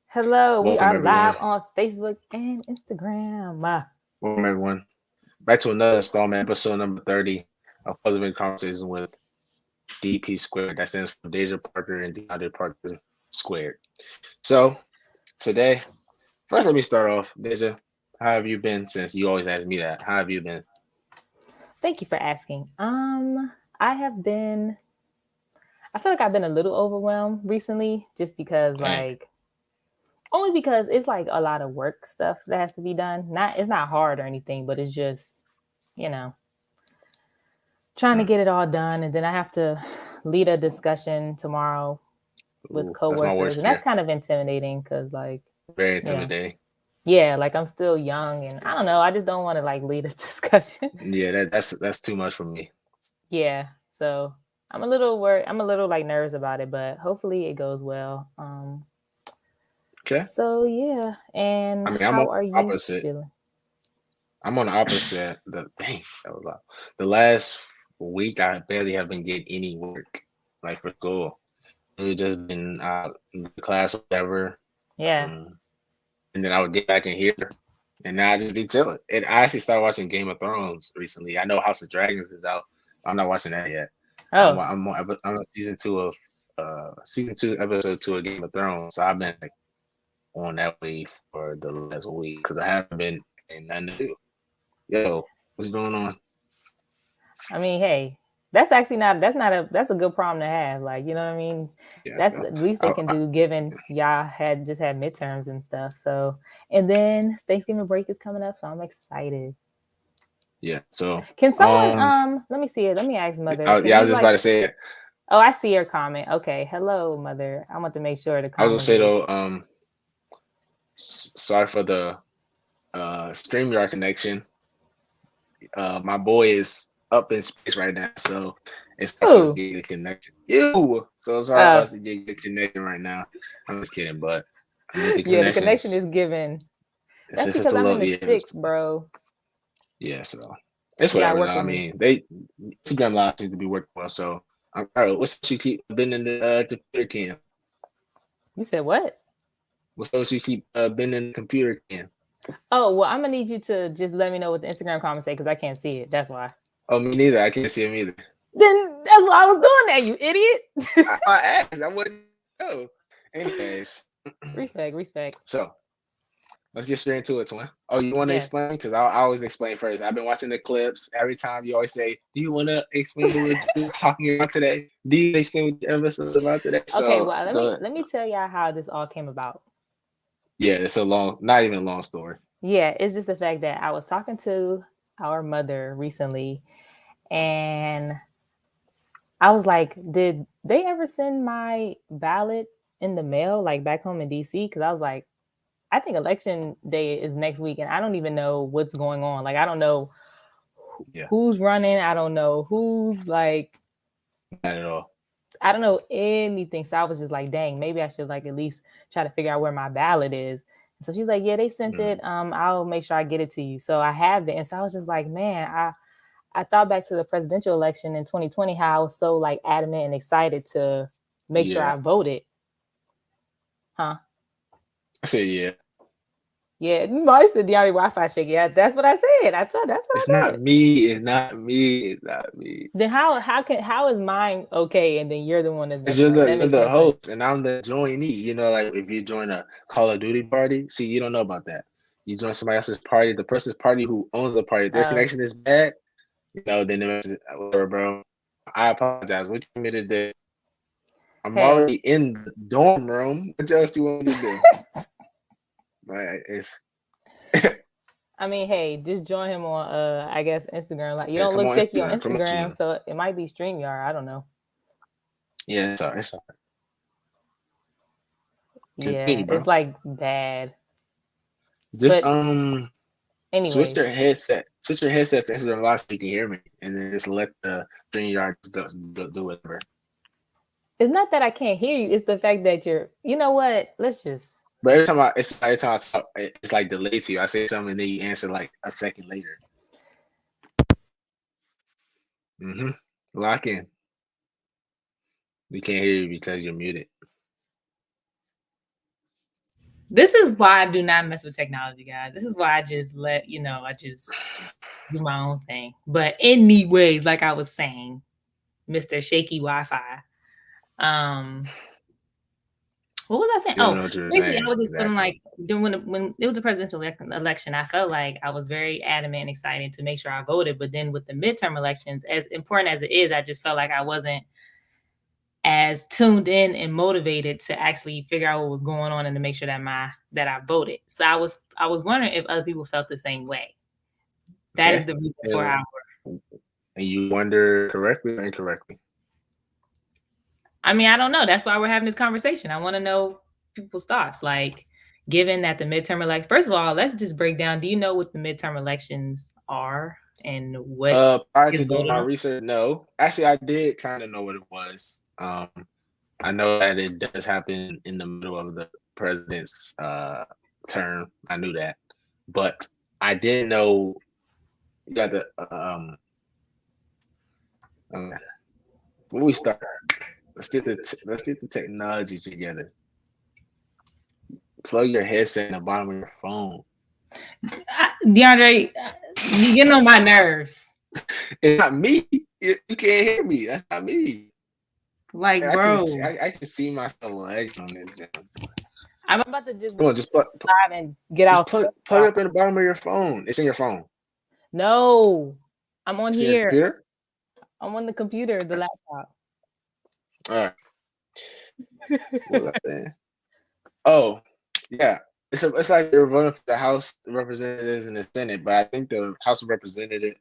Hello, we Welcome are live everyone. on Facebook and Instagram. Welcome everyone. Back to another installment, episode number 30 of Positive Conversations with DP Squared. That stands for Deja Parker and DeAndre Parker Squared. So today, first let me start off. Deja, how have you been since you always ask me that? How have you been? Thank you for asking. I have been I feel like I've been a little overwhelmed recently just because Dang. only because it's like a lot of work stuff that has to be done. It's not hard or anything, but it's just, you know, trying to Hmm. get it all done and then I have to lead a discussion tomorrow with Ooh, that's my coworkers worst and that's fear. kind of intimidating cuz Very you know, intimidating. yeah, like I'm still young and I don't know, I just don't want to like lead a discussion. Yeah, that's too much for me. Yeah. So I'm a little worried. I'm a little like nervous about it, but hopefully it goes well. Okay. So yeah. And I mean, I'm on how are the you opposite. feeling? I'm on the opposite. That was loud. The last week, I barely have been getting any work, like for school. It's just been the class, or whatever, Yeah. um, and then I would get back in here, and now I just be chilling. And I actually started watching Game of Thrones recently. I know House of Dragons is out. I'm not watching that yet. Oh, I'm on season two, episode two of Game of Thrones. So I've been like on that wave for the last week because I haven't been in nothing to do. Yo, what's going on? I mean, hey, that's a good problem to have. Like, you know what I mean? Yeah, That's so at least they I, can I, do given y'all had just had midterms and stuff. So and then Thanksgiving break is coming up, so I'm excited. yeah. So Can someone let me see it. Let me ask Mother. Can yeah, I you was just about like to say it. Oh, I see your comment. Okay. Hello, Mother. I want to make sure the I was gonna comment say is though, sorry for the StreamYard connection. My boy is up in space right now, so it's hard for us to who? get a connection. Ew! So it's hard for Uh us to get a connection right now. I'm just kidding, but I mean the yeah, the connection connections. is given. That's If it's because a I'm in little, the yeah, sticks, bro. yeah. So it's You gotta whatever though. work I with me. mean, they Instagram Live seems to be working well. So all right. What's you keep been in the computer cam? You said what? What's up? You keep been in the computer cam? Oh, well, I'm gonna need you to just let me know what the Instagram comment say because I can't see it. That's why. Oh, me neither. I can't see him either. Then that's why I was doing that, you idiot. I asked. I wouldn't know. Anyways, Respect, respect. so let's get straight into it, twin. Oh, you want to Yes. explain? Because I always explain first. I've been watching the clips. Every time you always say, "Do you want to explain what we're talking about today? Do you explain what the episode's about today?" Okay, So well, let go me ahead. let me tell y'all how this all came about. Yeah, it's a long, not even a long story. Yeah, it's just the fact that I was talking to our mother recently and I was like, did they ever send my ballot in the mail, like back home in DC? Because I was like, I think election day is next week, and I don't even know what's going on. Like, I don't know Yeah, who's running. I don't know who's like, not at all. I don't know anything. So I was just like, dang, maybe I should like at least try to figure out where my ballot is. And so she's like, yeah, they sent Mm, it. I'll make sure I get it to you. So I have it. And so I was just like, man, I thought back to the presidential election in 2020, how I was so like adamant and excited to make sure yeah, I voted. Huh? I say yeah. Yeah, I said DeAndre Wi-Fi shake. Yeah, that's what I said. That's what I It's not said. me. It's not me. It's not me. Then how is mine okay and then you're the one that's Because messing up? That you're makes the no sense. host and I'm the joinee. You know, like if you join a Call of Duty party, see, you don't know about that. You join somebody else's party, the person's party who owns the party. If their Oh, connection is bad, you know, then the message, whatever, bro. I apologize. What you want me to do? I'm hey. already in the dorm room. What else do you want me to do? Like, it's I mean, hey, just join him on I guess Instagram. Like you yeah, don't come look on shaky on Instagram, promotion Instagram, him. so it might be StreamYard. I don't know. Yeah, it's all right. It's all right. Yeah, Continue, it's bro. like bad. Just But anyways, switch your headset to Instagram Live so you can hear me, and then just let the StreamYard do whatever. it's not that I can't hear you. It's the fact that you know what? Let's just, But every time I talk, it's like delayed to you. I say something and then you answer like a second later. Mm-hmm. Lock in. We can't hear you because you're muted. This is why I do not mess with technology, guys. This is why I just I just do my own thing. But anyways, like I was saying, Mr. Shaky Wi-Fi. Um, what was I saying? You don't Oh, know what you were basically, I saying was just feeling exactly. like during when it was a presidential election, I felt like I was very adamant and excited to make sure I voted. But then with the midterm elections, as important as it is, I just felt like I wasn't as tuned in and motivated to actually figure out what was going on and to make sure that I voted. So I was wondering if other people felt the same way. That is Okay. the reason for And, our. and you wonder correctly or incorrectly. I mean, I don't know. That's why we're having this conversation. I want to know people's thoughts. Like, given that the midterm elect, first of all, let's just break down. Do you know what the midterm elections are and what Prior is to doing voted my on? research, no. Actually, I did kind of know what it was. I know that it does happen in the middle of the president's term. I knew that, but I didn't know you got the um when we start. Let's get the technology together. Plug your headset in the bottom of your phone. DeAndre, you get on my nerves. It's not me. You can't hear me. That's not me. Like, bro, I can see myself lagging on this. Jam. I'm about to just Come on, just live and get just out. plug it up in the bottom of your phone. It's in your phone. No, I'm on It's in your here. computer. I'm on the computer, the laptop. All right. What was I saying? Oh, yeah. It's like you're voting for the House of Representatives and the Senate, but I think the House of Representatives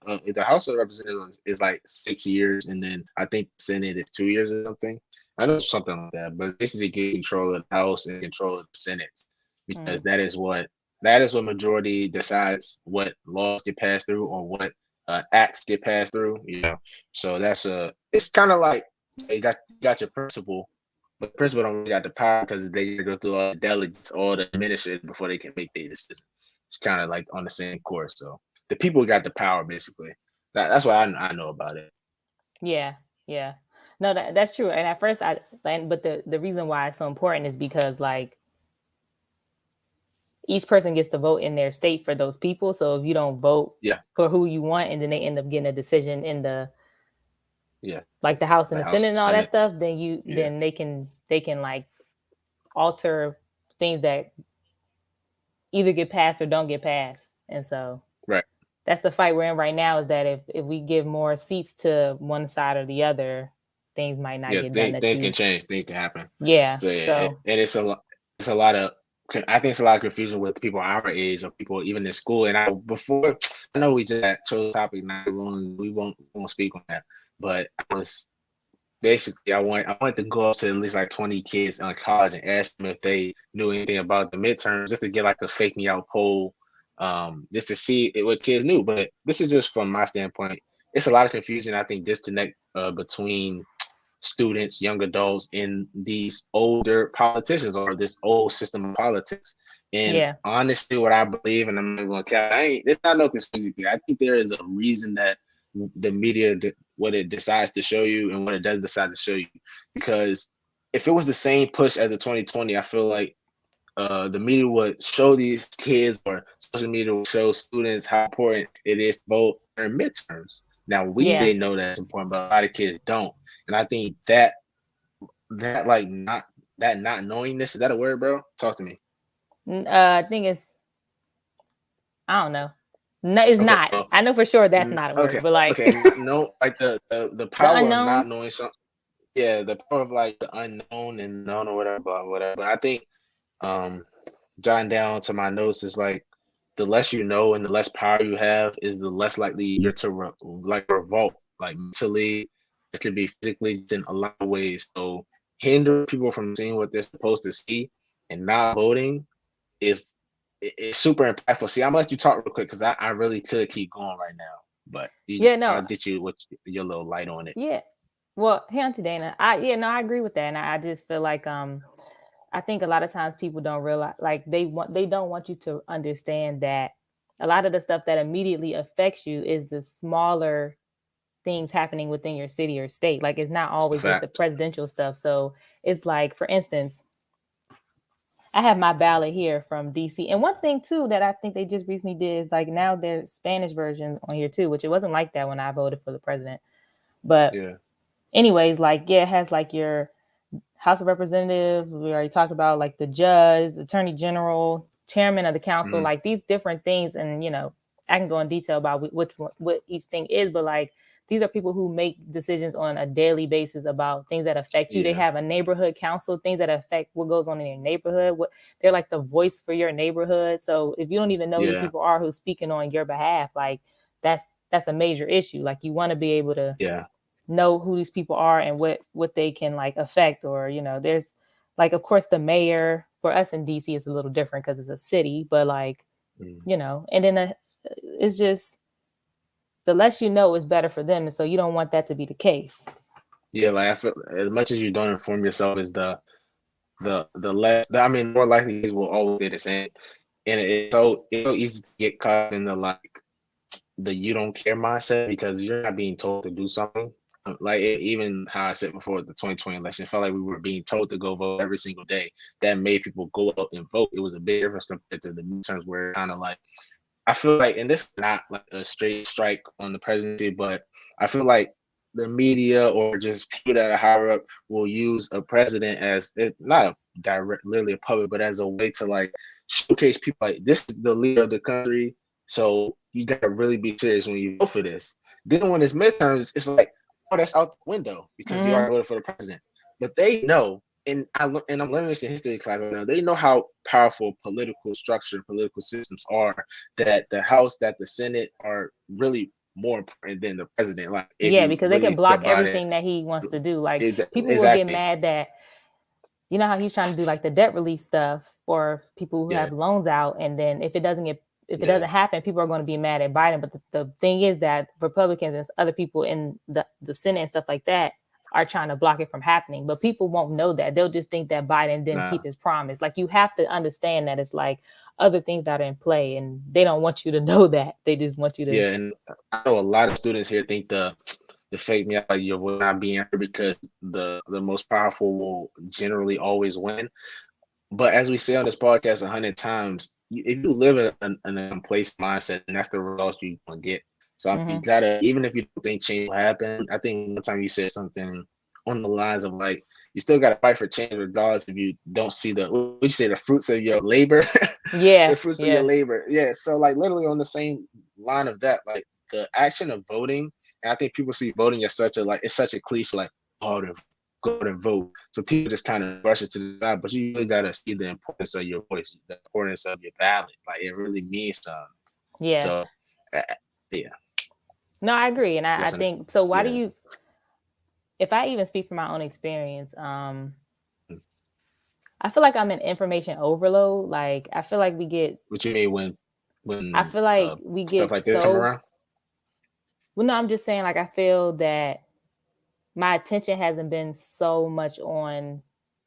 is like 6 years, and then I think the Senate is 2 years or something. I know something like that, but basically get control of the House and control of the Senate because that is what majority decides what laws get passed through or what acts get passed through. So it's kind of like you got your principal. But the principal don't really got the power because they go through all the delegates, all the administrators before they can make their decision. It's kind of like on the same course. So the people got the power basically. That's what I know about it. Yeah, yeah. No, that's true. And at first, but the reason why it's so important is because like each person gets to vote in their state for those people. So if you don't vote Yeah, for who you want, and then they end up getting a decision in the yeah. like the House and The the House Senate and and all that Senate. stuff, Yeah, then they can like alter things that either get passed or don't get passed. And so right. that's the fight we're in right now. Is that if we give more seats to one side or the other, things might not Yeah, get done that things can you. change. Things can happen. Yeah. So yeah, So and it's a lot of. I think it's a lot of confusion with people our age or people even in school. And I know we just chose the topic. Not long. We won't speak on that. But I was basically I wanted to go up to at least like 20 kids in college and ask them if they knew anything about the midterms, just to get like a fake me out poll, just to see what kids knew. But this is just from my standpoint. It's a lot of confusion. I think disconnect between students, young adults, and these older politicians or this old system of politics. And yeah, honestly, what I believe, and I'm not going to count, there's not no conspiracy theory. I think there is a reason that the media, what it decides to show you and what it does decide to show you. Because if it was the same push as the 2020, I feel like the media would show these kids or social media would show students how important it is to vote during midterms. Now we yeah. may know that's important, but a lot of kids don't. And I think that like not knowing this, is that a word, bro? Talk to me. I think it's I don't know. No, it's Okay, not. well, I know for sure that's not a word, okay, but like okay. Not know like the the power of unknown. not knowing something. Yeah, the power of like the unknown and known or whatever, whatever. But I think um jotting down to my notes is like the less you know and the less power you have is the less likely you're to revolt, like mentally, it could be physically, in a lot of ways. So hinder people from seeing what they're supposed to see and not voting is super impactful. See, I'm gonna let you talk real quick because I really could keep going right now, but Yeah, I'll no, get you what your little light on it. yeah. Well, hey, Auntie Dana, I agree with that, and I just feel like I think a lot of times people don't realize like they don't want you to understand that a lot of the stuff that immediately affects you is the smaller things happening within your city or state. Like it's not It's a always just the fact. presidential stuff. So it's like, for instance, I have my ballot here from DC. And one thing too that I think they just recently did is like now there's Spanish versions on here too, which it wasn't like that when I voted for the president. But Yeah. anyways, like yeah, it has like your House of Representatives. We already talked about like the judge, attorney general, chairman of the council, Mm, like these different things. And you know, I can go in detail about what each thing is, but like these are people who make decisions on a daily basis about things that affect you. They yeah. have a neighborhood council, things that affect what goes on in your neighborhood. What they're like the voice for your neighborhood. So if you don't even know who these Yeah. people are who's speaking on your behalf, like that's a major issue. Like you want to be able to Yeah. know who these people are and what they can like affect, or you know, there's like of course the mayor for us in DC is a little different because it's a city, but like Mm. you know, and then it's just the less you know is better for them, and so you don't want that to be the case. Yeah, like I feel as much as you don't inform yourself is the less I mean, more likely things will always stay the same. And it's so easy to get caught in the like the you don't care mindset because you're not being told to do something. Like even how I said before the 2020 election, it felt like we were being told to go vote every single day. That made people go out and vote. It was a big difference compared to the midterms where kind of like I feel like, and this is not like a straight strike on the presidency, but I feel like the media or just people that are higher up will use a president as not a direct, literally a puppet, but as a way to like showcase people like this is the leader of the country. So you gotta really be serious when you vote for this. Then when it's midterms, it's like, oh, that's out the window because you Mm-hmm. already voted for the president. But they know, and I'm learning this in history class right now. They know how powerful political structure, political systems are, that the House, that the Senate are really more important than the president. Like if Yeah, you because they can really think block about it, everything that he wants to do. Like people will get exactly. mad that you know how he's trying to do like the debt relief stuff for people who Yeah, have loans out, and then if it yeah, doesn't happen, people are going to be mad at Biden. But the thing is that Republicans and other people in the Senate and stuff like that are trying to block it from happening. But people won't know that. They'll just think that Biden didn't keep nah, his promise. Like you have to understand that it's like other things that are in play, and they don't want you to know that. They just want you to. yeah. And I know a lot of students here think the fake me out like you will not be answered because the most powerful will generally always win. But as we say on this podcast 100 times, if you live in a complacent mindset, and that's the results you're gonna get. So I mean, you Mhm. gotta, even if you don't think change will happen, I think one time you said something on the lines of like, you still gotta fight for change regardless if you don't see what you say, the fruits of your labor, the Yeah, fruits of your yeah. labor. Yeah. So like literally on the same line of that, like the action of voting, and I think people see voting as such a like it's such a cliche, like, oh, the go out and vote. So people just kind of rush it to the side, but you really gotta see the importance of your voice, the importance of your ballot. Like it really means something. Yeah. So uh, yeah, No, I agree. And I yes, think so. Why do yeah. you, if I even speak from my own experience, I feel like I'm in information overload. Like, I feel like we get, What you mean I when feel like we stuff get like this come so, around? well, no, I'm just saying, like, I feel that my attention hasn't been so much on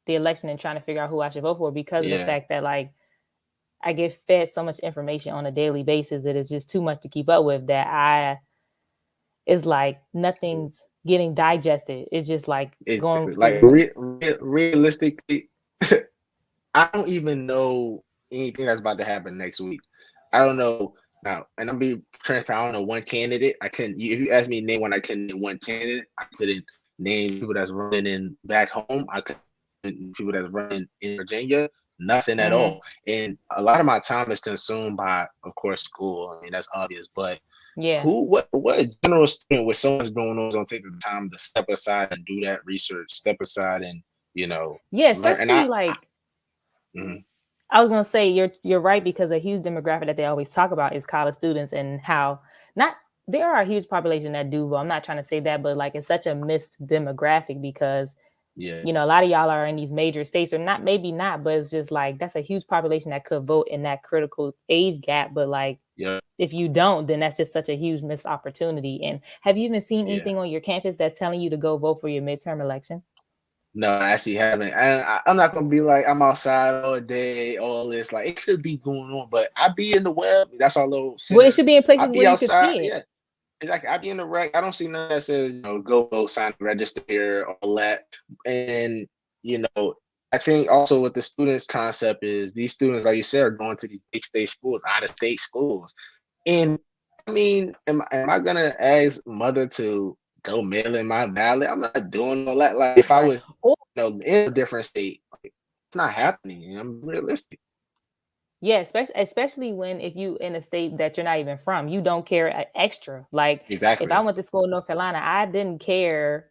the election and trying to figure out who I should vote for because of the Yeah, fact that, like, I get fed so much information on a daily basis that it's just too much to keep up with that it's like nothing's getting digested. It's just like going exactly. Like through. realistically, I don't even know anything that's about to happen next week. I don't know now, and I'm being transparent. I don't know one candidate. I couldn't. If you ask me to name one, I couldn't name one candidate. I couldn't name people that's running in back home. I couldn't name people that's running in Virginia. Nothing at Mm-hmm. all. And a lot of my time is consumed by, of course, school. I mean, that's obvious. But Yeah. what general student with so much going on is gonna take the time to step aside and do that research, step aside and Yeah, learn. And especially like mhm, I was gonna say you're right because a huge demographic that they always talk about is college students and how not there are a huge population that do, but I'm not trying to say that, but like it's such a missed demographic because yeah, you know a lot of y'all are in these major states or not maybe not, but it's just like that's a huge population that could vote in that critical age gap. But like yeah, if you don't, then that's just such a huge missed opportunity. And have you even seen yeah. anything on your campus that's telling you to go vote for your midterm election? No, I actually haven't. I'm not gonna be like I'm outside all day, all this. Like it could be going on, but I be in the web. That's our little Well, it center. should be in I places where be you could outside. see it. Yeah, exactly. I be in the rec. I don't see nothing that says go vote, sign, register here, all that. And you know, I think also with the students concept is these students, like you said, are going to these big state schools, out of state schools. And I mean, am I gonna ask mother to go mail in my ballot? I'm not doing all that. Like if I Right. was, Or in a different state, like, it's not happening. I'm realistic. yeah, especially when if you in a state that you're not even from, you don't care extra. Like if I Exactly. went to school in North Carolina, I didn't care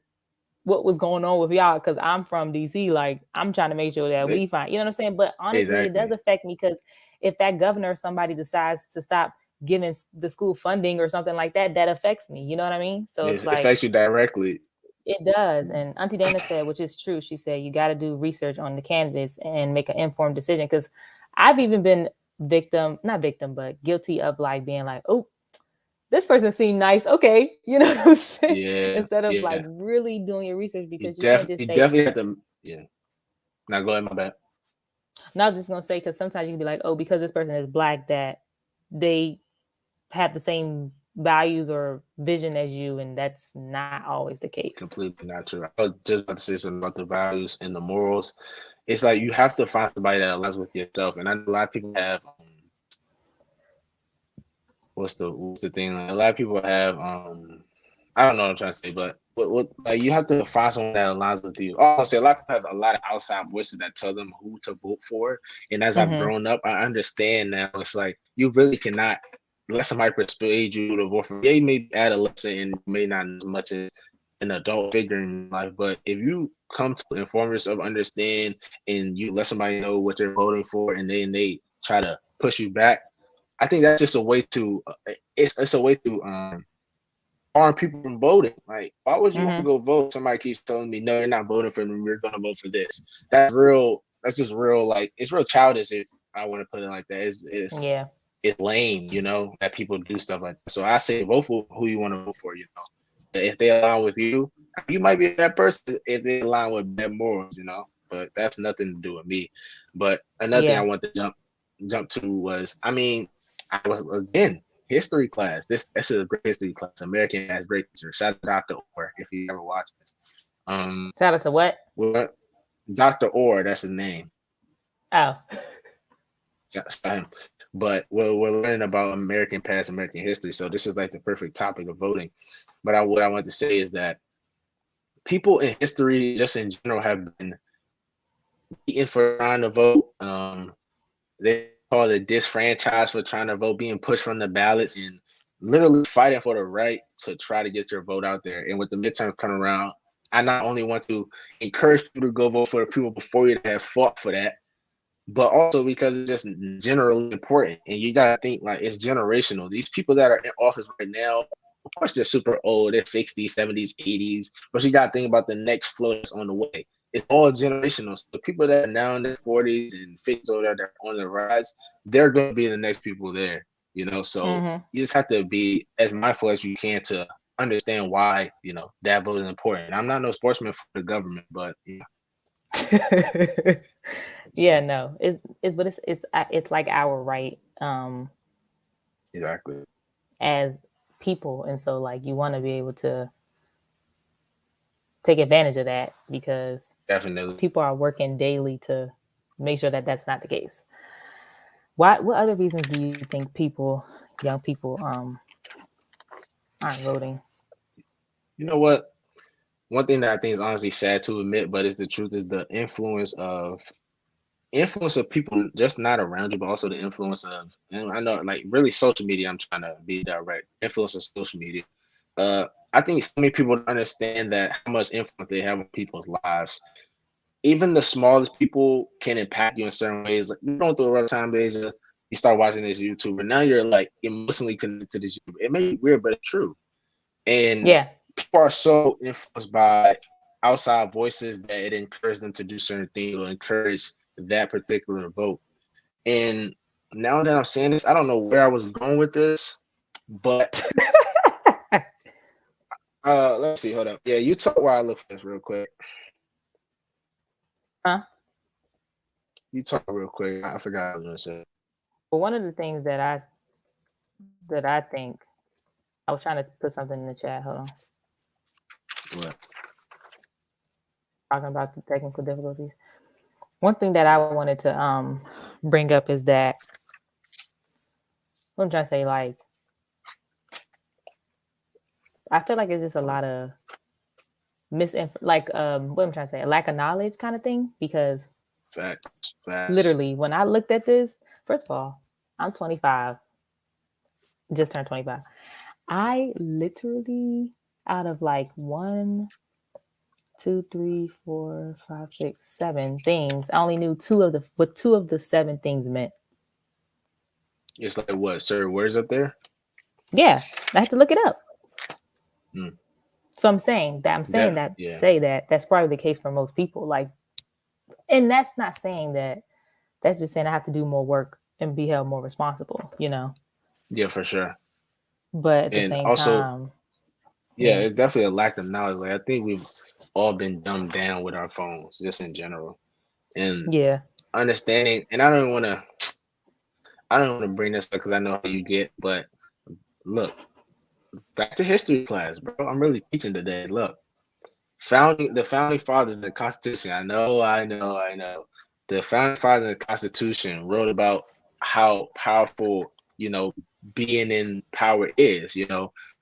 what was going on with y'all because I'm from DC. Like I'm trying to make sure that E- we find, you know what I'm saying? But honestly, it does Exactly. affect me because if that governor or somebody decides to stop giving the school funding or something like that, that affects me. You know what I mean? So it's It like affects you directly. it does. And Auntie Dana said, which is true, she said you got to do research on the candidates and make an informed decision. Because I've even been not victim, but guilty of like being like, oh, this person seemed nice. Okay. You know what I'm saying? Yeah, Instead of like yeah. really doing your research You because you can't just you say, definitely have to. Yeah. Now go ahead, my bad. not just gonna say because sometimes you can be like, oh, because this person is black, that they have the same values or vision as you, and that's not always the case. Completely not true. I was just about to say something about the values and the morals. It's like you have to find somebody that aligns with yourself. And I know a lot of people have what's the thing? Like, a lot of people have I don't know what I'm trying to say, but like you have to find someone that aligns with you. Oh, I say a lot of people have a lot of outside voices that tell them who to vote for. And as I've Mm-hmm. grown up, I understand now it's like you really cannot let somebody persuade you to vote for. Yeah, you may be adolescent and may not know as much as an adult figure in life, but if you come to inform yourself, understand, and you let somebody know what they're voting for, and then they try to push you back, I think that's just a way to it's a way to harm people from voting. Like, why would you want to Mm-hmm. go vote? Somebody keeps telling me, no, you're not voting for them. You're going to vote for this. That's real. That's just real. Like, it's real childish if I want to put it like that. Yeah. It's lame, that people do stuff like that. So I say vote for who you want to vote for. If they align with you might be that person if they align with bad morals. But that's nothing to do with me. But another thing I Yeah. want to jump to was, I mean, I was again history class. This is a great history class. American has great history. Shout out to Dr. Orr if you ever watch this. Shout out to what? What Dr. Orr, that's his name. Oh. Shout out him. But we're learning about American past, American history. So this is like the perfect topic of voting. But what I want to say is that people in history, just in general, have been beaten for trying to vote. They call it disfranchised for trying to vote, being pushed from the ballots, and literally fighting for the right to try to get your vote out there. And with the midterms coming around, I not only want to encourage people to go vote for the people before you that have fought for that, but also because it's just generally important. And you got to think like it's generational. These people that are in office right now, of course, they're super old. They're 60s, 70s, 80s. But you got to think about the next flow that's on the way. It's all generational. So the people that are now in their 40s and 50s or that are on the rise, they're going to be the next people there. So Mm-hmm. you just have to be as mindful as you can to understand why, that vote is important. I'm not no sportsman for the government, but yeah. Yeah, So, no. It's but it's like our right exactly. as people, and so like you want to be able to take advantage of that because Definitely. people are working daily to make sure that that's not the case. What other reasons do you think young people aren't voting? You know what? One thing that I think is honestly sad to admit, but it's the truth, is the influence of people just not around you, but also the influence of, and I know like really social media. I'm trying to be direct. Influence of social media. I think so many people don't understand that how much influence they have on people's lives. Even the smallest people can impact you in certain ways. Like you don't throw a rough time, Deja. You start watching this YouTube, and now you're like emotionally connected to this YouTube. It may be weird, but it's true. And Yeah. people are so influenced by outside voices that it encourages them to do certain things or encourage that particular vote. And now that I'm saying this, I don't know where I was going with this, but let's see, hold up. Yeah, you talk while I look for this real quick. Huh? You talk real quick. I forgot what I was gonna say. Well, one of the things that I think I was trying to put something in the chat. Hold on. What? Talking about the technical difficulties. One thing that I wanted to bring up is that what I'm trying to say, like I feel like it's just a lot of what I'm trying to say, a lack of knowledge kind of thing. Because Facts. literally, when I looked at this, first of all, I'm 25, just turned 25. I literally, out of like one, two, three, four, five, six, seven things, I only knew two of the seven things meant. It's like what, sir? Where's up there? Yeah, I had to look it up. Mm. So I'm saying that to Yeah, say that that's probably the case for most people. Like, and that's not saying that. That's just saying I have to do more work and be held more responsible. yeah, for sure. But at the And same also, time, yeah, yeah, it's definitely a lack of knowledge. Like I think we've all been dumbed down with our phones, just in general, and yeah, understanding. And I don't want to bring this up because I know how you get. But look, back to history class, bro. I'm really teaching today. Look, the founding fathers of the Constitution. I know. The founding fathers of the Constitution wrote about how powerful, being in power is.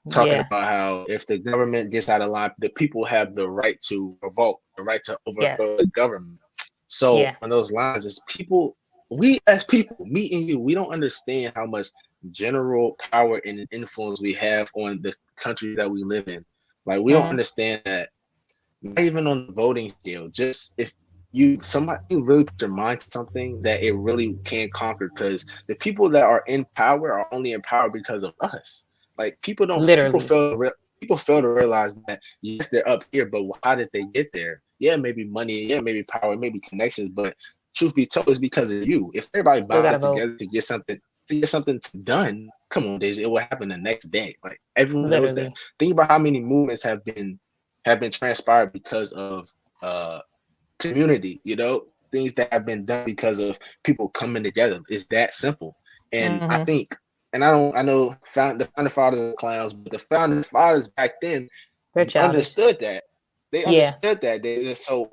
Talking yeah, about how if the government gets out of line, the people have the right to revolt, the right to overthrow yes, the government. So yeah, on those lines, as people, we as people, me and you, we don't understand how much general power and influence we have on the country that we live in. Like we don't mm, understand that, not even on the voting scale. Just if somebody you really put your mind to something, that it really can conquer, because the people that are in power are only in power because of us. Like people don't literally, people fail to realize that yes, they're up here, but how did they get there? Yeah, maybe money, yeah, maybe power, maybe connections, but truth be told, it's because of you. If everybody still got binds to vote. together to get something done, come on, Deja, it will happen the next day. Like everyone knows that. Literally, Think about how many movements have been transpired because of uh community, things that have been done because of people coming together. It's that simple. And I mm-hmm. think, and I know the founding fathers are clowns, but the founding fathers back then They're childish. understood that. They Yeah, understood that. So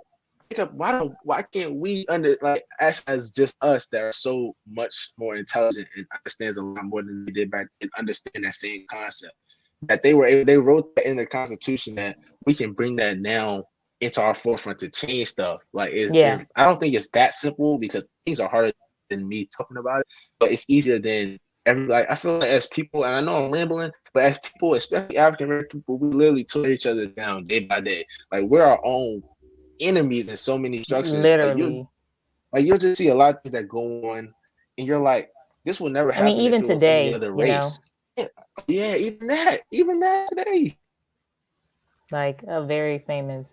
why can't we as just us that are so much more intelligent and understands a lot more than they did back then, understand that same concept, that they wrote that in the Constitution, that we can bring that now into our forefront to change stuff. Like yeah, is I don't think it's that simple, because things are harder than me talking about it, but it's easier than every like I feel like as people, and I know I'm rambling, but as people, especially African American people, we literally tear each other down day by day. Like we're our own enemies in so many structures. Like you literally. like you'll just see a lot of things that go on, and you're like, this will never I mean, happen if even it was any today, other race. Yeah, yeah, even that today. like a very famous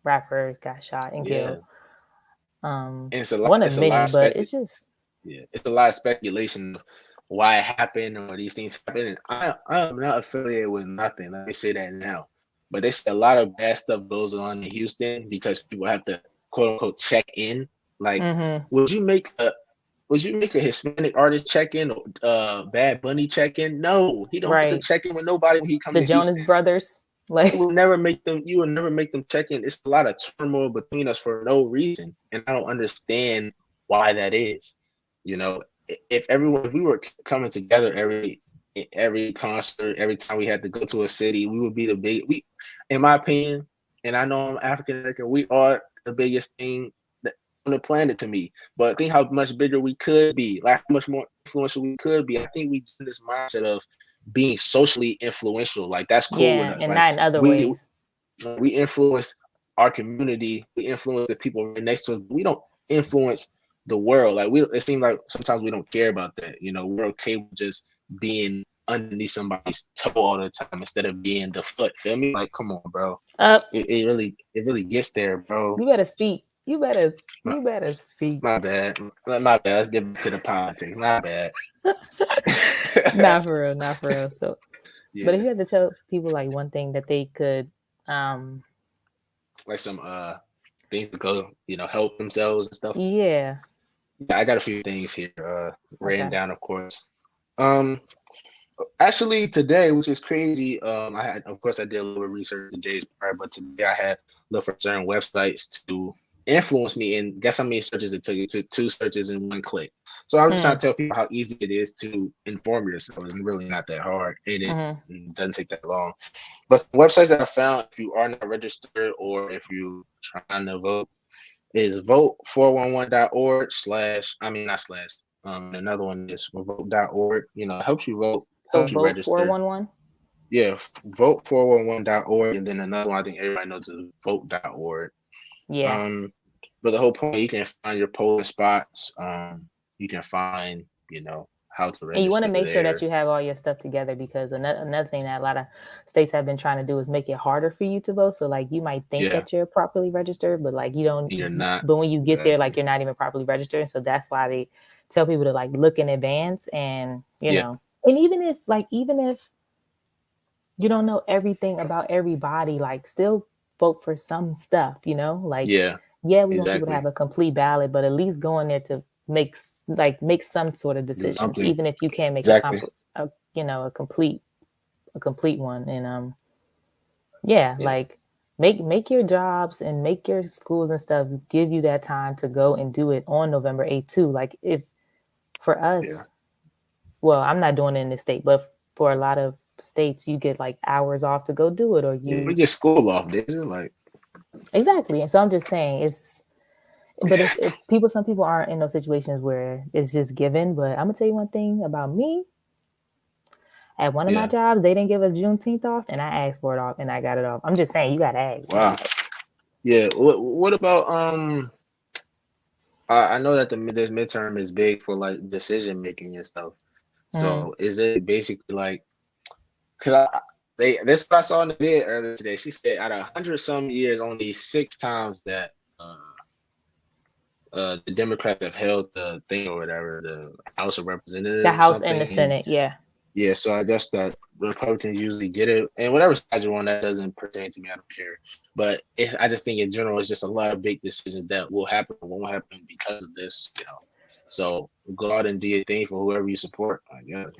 rapper got shot and killed. Yeah, and it's a lot. One of It's a lot many, of but it's just yeah, it's a lot of speculation of why it happened or these things happen. And I am not affiliated with nothing. Let me say that now. But they say a lot of bad stuff goes on in Houston because people have to quote unquote check in. Like, mm-hmm, would you make a Hispanic artist check in, Bad Bunny check in? No, he don't have to right. check in with nobody when he come The to Jonas Houston. Brothers, like You will never make them check in. It's a lot of turmoil between us for no reason, and I don't understand why that is. You know, if we were coming together every concert, every time we had to go to a city, we would be in my opinion, and I know I'm African American, we are the biggest thing on the planet to me. But think how much bigger we could be, like how much more influential we could be. I think we get in this mindset of being socially influential. Like that's cool with yeah, us. and Like not in other we ways. we influence our community, we influence the people right next to us. But we don't influence the world. Like it seems like sometimes we don't care about that. We're okay with just being underneath somebody's toe all the time instead of being the foot. Feel me? Like, come on, bro. Up, It really gets there, bro. you better speak. You better My, you better speak. my bad. My bad. Let's get back to the politics. My bad. Not for real, not for real. So, but if Yeah, you had to tell people like one thing that they could, um, like some things to go, help themselves and stuff. yeah, Yeah, I got a few things here written okay, down, of course. Um, Actually, today, which is crazy, of course, I did a little research the days prior, but today I had looked for certain websites to influenced me, and guess how many searches it took? It took 2 searches in 1 click. So I'm just trying to tell people how easy it is to inform yourself. It's really not that hard, and it doesn't take that long. But websites that I found, if you are not registered or if you're trying to vote, is vote411.org slash, I mean, not slash. Another one is vote.org. You know, it helps you vote, So helps you vote register. 411. Yeah, vote411.org, and then another one I think everybody knows is vote.org. Yeah. But the whole point, you can find your polling spots. You can find, how to And you want to register make sure that there. you have all your stuff together, because another thing that a lot of states have been trying to do is make it harder for you to vote. So like you might think Yeah, that you're properly registered, but like you don't. you're not. But when you get there, like Exactly. you're not even properly registered. So that's why they tell people to like look in advance, and Yeah, and even if you don't know everything about everybody, like still vote for some stuff. Like yeah, yeah, we want people to exactly. have a complete ballot, but at least go in there to make some sort of Do decisions, something. even if you can't make Exactly. a complete one. And yeah, Yeah, like make your jobs and make your schools and stuff give you that time to go and do it on November 8th too. Like if for yeah. us, well, I'm not doing it in this state, but for a lot of states, you get like hours off to go do it, or Yeah, we you get school off, did you? Like, exactly. And so I'm just saying it's. But if people, some people aren't in those situations where it's just given. But I'm gonna tell you one thing about me. At one of my yeah. jobs, they didn't give us Juneteenth off, and I asked for it off, and I got it off. I'm just saying, you gotta ask, bro. Wow. Yeah. What about I know that this midterm is big for like decision making and stuff. Mm. So is it basically like, cause this what I saw in the vid earlier today. She said out of 100 some years, only 6 times that the Democrats have held the thing or whatever, the House of The Representatives or House and the something. And Senate, yeah, yeah, so I guess that Republicans usually get it, and whatever side you're on, that doesn't pertain to me. I don't care. But I just think in general, it's just a lot of big decisions that will happen or won't happen because of this. So go out and do your thing for whoever you support, I guess.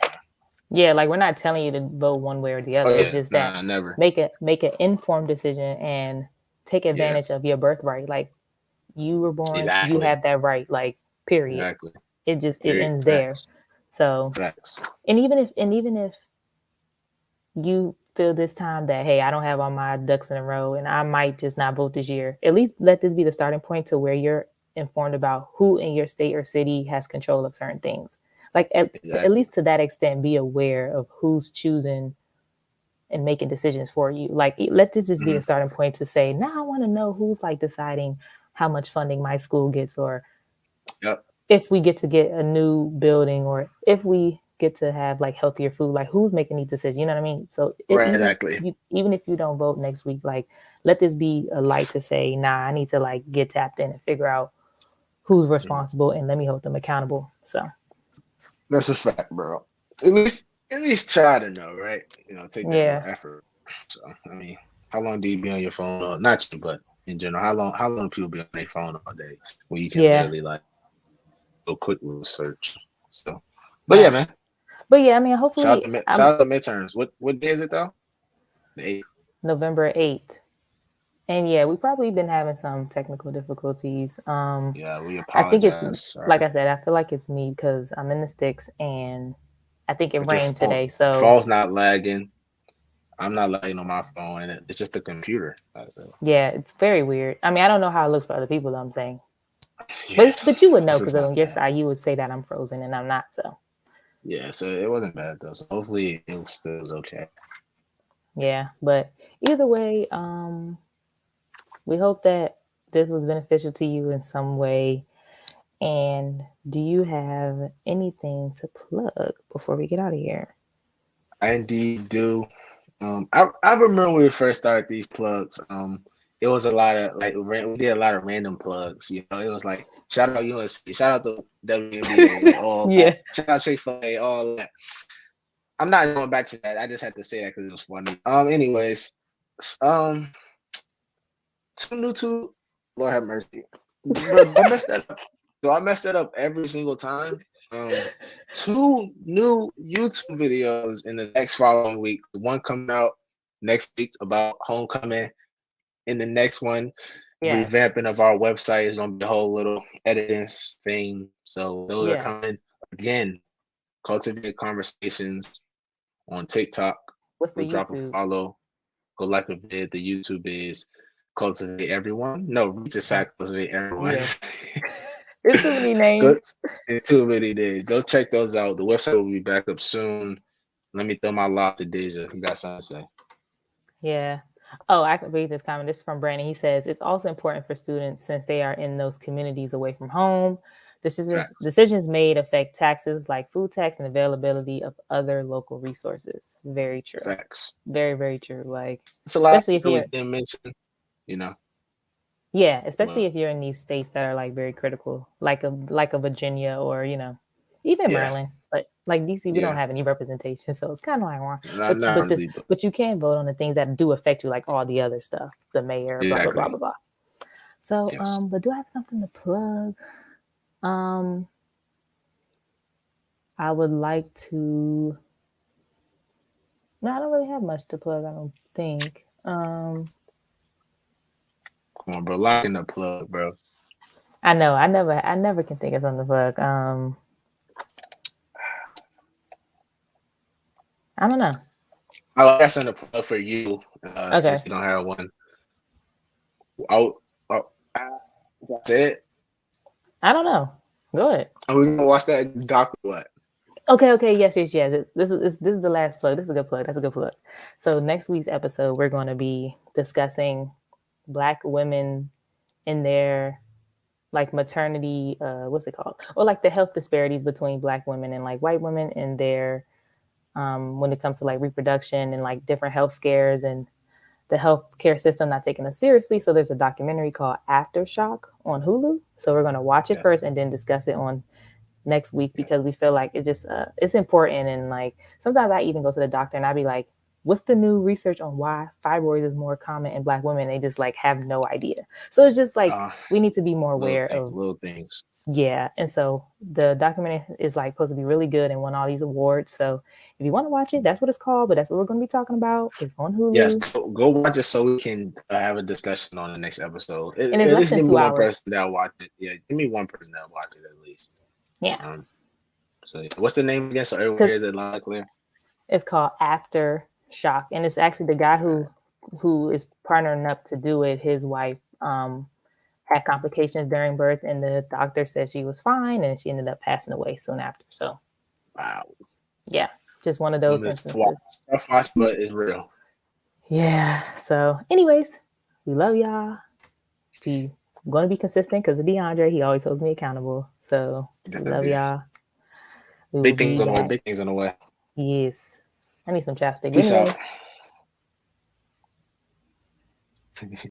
yeah. Like we're not telling you to vote one way or the Oh other. It's yeah, just that nah, never. make an informed decision and take Yeah, advantage of your birthright. Like you were born, you exactly, have that right. Like period. exactly. It Period. ends there. Facts, So facts. and even if you feel this time that hey, I don't have all my ducks in a row and I might just not vote this year, at least let this be the starting point to where you're informed about who in your state or city has control of certain things. Like at Exactly. least to that extent, be aware of who's choosing and making decisions for you. Like let this just be Hmm. the starting point to say, now I want to know who's like deciding how much funding my school gets, or Yep. if we get a new building, or if we get to have like healthier food, like who's making these decisions, you know what I mean? So Right. Exactly. even if you don't vote next week, like let this be a light to say, nah, I need to like get tapped in and figure out who's Mhm. responsible and let me hold them accountable. So That's a fact, bro. At least try to know, right? Take that little yeah. effort. So I mean, how long do you be on your phone? Not you, but in general, how long do people be on their phone all day when you can Yeah. literally like go quick little search? So, but yeah, Facts. man. But yeah, I mean, Shout out hopefully to I'm shout out to midterms. What day is it though? The 8th. November 8th. And yeah, we've probably been having some technical difficulties. Yeah, we I think it's apologize. like Sorry, I said, I feel like it's me because I'm in the sticks and I think it but your rained phone today. So phone's not lagging. I'm not lagging on my phone, and it's just the computer. That's it. yeah, it's very weird. I mean, I don't know how it looks for other people, I'm saying. Yeah, But you would know it's because just not on your bad. side you would say that I'm frozen and I'm not. So Yeah, so it wasn't bad though. So hopefully it still was okay. yeah. But either way, we hope that this was beneficial to you in some way. And do you have anything to plug before we get out of here? I indeed do. I remember when we first started these plugs. It was a lot of like we did a lot of random plugs. It was like shout out UNC, shout out to WNBA, like all that. Yeah. Shout out Chick-fil-A, all that. I'm not going back to that. I just had to say that because it was funny. Anyways, um, two new two. Lord have mercy, bro. I messed that up. So I messed that up every single time. Two new YouTube videos in the next following week. One coming out next week about homecoming, and the next one Yes. revamping of our website is gonna be a whole little editing thing. So those are Yes. coming again. Cultivate conversations on TikTok. What's the Go drop a YouTube? follow. Go like a vid. The YouTube is Cultivate Everyone. No, reach the site Cultivate Everyone. Yeah. It's too many Go, names. it's too many days. Go check those out. The website will be back up soon. Let me throw my lot to Deja. You got something to say? Yeah. Oh, I could read this comment. This is from Brandon. He says it's also important for students since they are in those communities away from home. Facts. Decisions made affect taxes like food tax and availability of other local resources. Very true. Facts. Very, very true. Like, It's a lot especially if that we you're, didn't mention, you know. yeah, especially Well, if you're in these states that are like very critical, like a Virginia or even yeah, Maryland. But like DC, we don't yeah. have any representation, so it's kind of like wrong. Not really, but But you can vote on the things that do affect you, like all the other stuff, the mayor, yeah, blah I blah blah agree. blah blah. So, Yes. but do I have something to plug? Um, I would like to. No, I don't really have much to plug. I don't think. Come on, bro. Lock in the plug, bro. I know. I never can think of something to plug. I don't know. I got something to plug for you, since Okay. you don't have one. Oh, oh, that's it. I don't know. Go ahead. Are we gonna watch that doc or what? Okay. Yes. This is the last plug. This is a good plug. That's a good plug. So next week's episode, we're going to be discussing Black women in their like maternity. What's it called? Or like the health disparities between Black women and like white women in their when it comes to like reproduction and like different health scares and the healthcare system not taking us seriously. So there's a documentary called Aftershock on Hulu. So we're going to watch it Yeah. first and then discuss it on next week because we feel like it just it's important. And like sometimes I even go to the doctor and I be like, what's the new research on why fibroids is more common in Black women? They just like have no idea. So it's just like we need to be more aware of. Little things. Yeah, and so the documentary is like supposed to be really good and won all these awards. So if you want to watch it, that's what it's called. But that's what we're going to be talking about. It's on Yes, Hulu, go watch it so we can have a discussion on the next episode. and it's At less least than give me 2 one hours. person that'll watch it. Yeah, give me one person that'll watch it at least. Yeah, So yeah. What's the name again? So everyone hears it loud and clear. it's called Aftershock, and it's actually the guy who is partnering up to do it. His wife had complications during birth, and the doctor said she was fine, and she ended up passing away soon after. So Wow. yeah, just one of I'm those just watch. instances. Tough watch, but it's real. Yeah. So, anyways, we love y'all. We going to be consistent because of DeAndre. He always holds me accountable. So we love Yeah. y'all. We will Big things be on the way. back. Big things on the way. Yes. I need some chapstick. But Peace anyway. out.